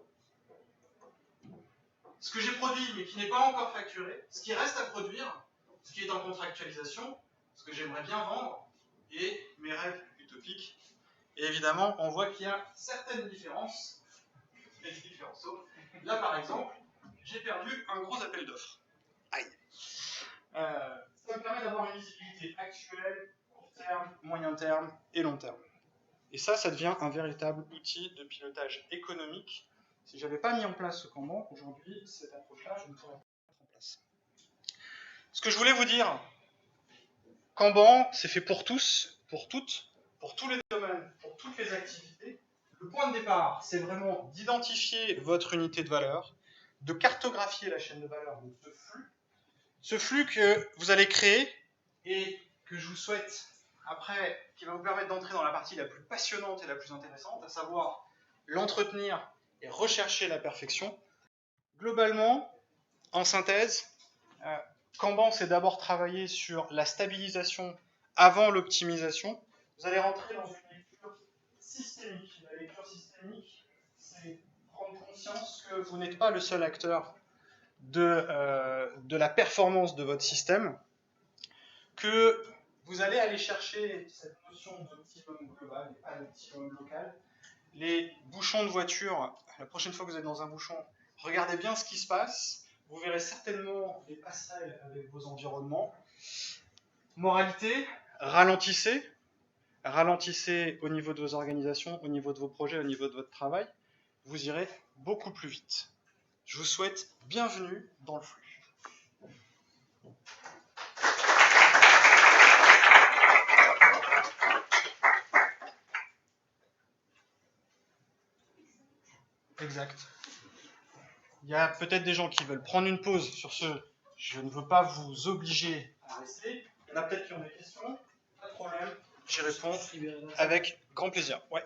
ce que j'ai produit mais qui n'est pas encore facturé, ce qui reste à produire, ce qui est en contractualisation, ce que j'aimerais bien vendre, et mes rêves utopiques. Et évidemment, on voit qu'il y a certaines différences. Là, par exemple, j'ai perdu un gros appel d'offres. Aïe. Ça me permet d'avoir une visibilité actuelle, court terme, moyen terme et long terme. Et ça devient un véritable outil de pilotage économique. Si je n'avais pas mis en place ce Kanban, aujourd'hui, cette approche-là, je ne pourrais pas mettre en place. Ce que je voulais vous dire, Kanban, c'est fait pour tous, pour toutes, pour tous les domaines, pour toutes les activités. Le point de départ, c'est vraiment d'identifier votre unité de valeur, de cartographier la chaîne de valeur de ce flux que vous allez créer et que je vous souhaite, après, qui va vous permettre d'entrer dans la partie la plus passionnante et la plus intéressante, à savoir l'entretenir et rechercher la perfection. Globalement, en synthèse, Kanban, c'est d'abord travailler sur la stabilisation avant l'optimisation. Vous allez rentrer dans une lecture systémique. La lecture systémique, c'est prendre conscience que vous n'êtes pas le seul acteur de la performance de votre système, que vous allez aller chercher cette notion d'optimum global et pas d'optimum local. Les bouchons de voiture, la prochaine fois que vous êtes dans un bouchon, regardez bien ce qui se passe. Vous verrez certainement des passerelles avec vos environnements. Moralité, ralentissez. Ralentissez au niveau de vos organisations, au niveau de vos projets, au niveau de votre travail. Vous irez beaucoup plus vite. Je vous souhaite bienvenue dans le flux. Exact. Il y a peut-être des gens qui veulent prendre une pause sur ce. Je ne veux pas vous obliger à rester. Il y en a peut-être qui ont des questions. Pas de problème. J'y réponds avec grand plaisir. Ouais.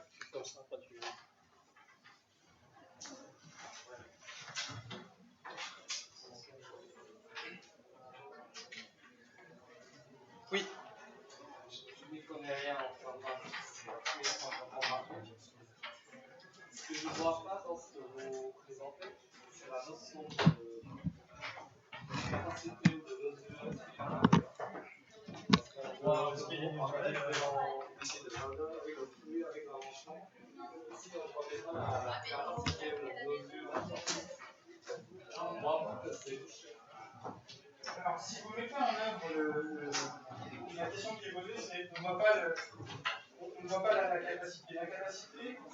Oui. Je n'y connais rien en informatique. Ce que je ne vois pas dans ce que vous présentez, c'est la notion de capacité ou de mesure. Parce qu'on voit parler de valeur avec le flux, avec l'enrichissement. Si on ne connaît pas la capacité ou la mesure, on ne voit pas que c'est. Alors, si vous mettez en œuvre la question qui est posée, c'est on ne voit pas la capacité. La capacité, en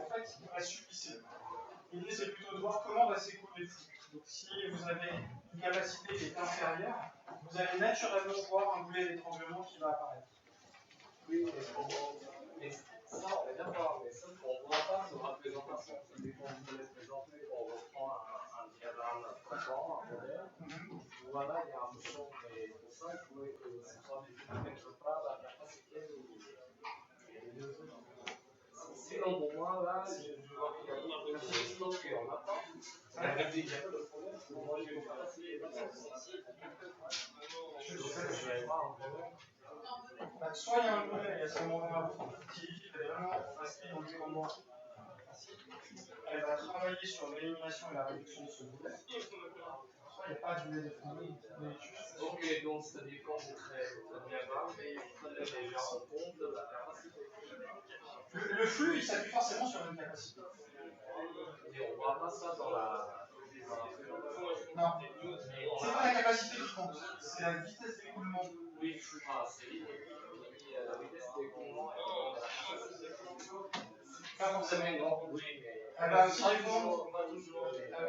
fait, on la subissez. L'idée, c'est plutôt de voir comment va s'écouler le flux. Donc, si vous avez une capacité qui est inférieure, vous allez naturellement voir un boulet d'étranglement qui va apparaître. Oui, mais ça, on est d'accord, mais ça, on ne voit pas sur la présentation. Ça dépend de vous les présenter. On reprend un diagramme fréquent, un modèle. Voilà, il y a un bouchon, mais pour ça, il faut que ce soit défini quelque part la capacité et les deux autres. Sinon, pour moi, là, je vois qu'il y a une stock et on attend. Il n'y a pas de problème. Pour moi, j'ai une capacité. Je vais voir un problème. Soit il y a un boulet, et à ce moment-là, l'activité est vraiment inscrite dans le Kanban. Elle va travailler sur l'élimination et la réduction de ce boulet. Soit il n'y a pas de boulet défini. Ok, donc c'est-à-dire quand je crée le diagramme, mais il faudrait déjà en compte la capacité. Le flux, il s'appuie forcément sur une capacité. Et on ne voit pas ça dans la. Non, c'est pas la capacité qui compte, c'est la vitesse d'écoulement. Oui, c'est la vitesse d'écoulement et la capacité. Pas forcément. Oui, mais. Elle va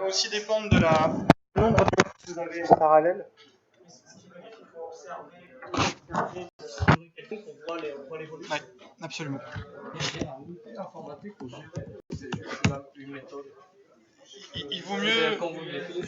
aussi dépendre de la nombre de que vous avez en parallèle. Ce qui veut dire qu'il faut observer on voit l'évolution. Oui, absolument. En unité informatique, pour gérer, c'est une méthode. Il vaut mieux. Quand vous mettez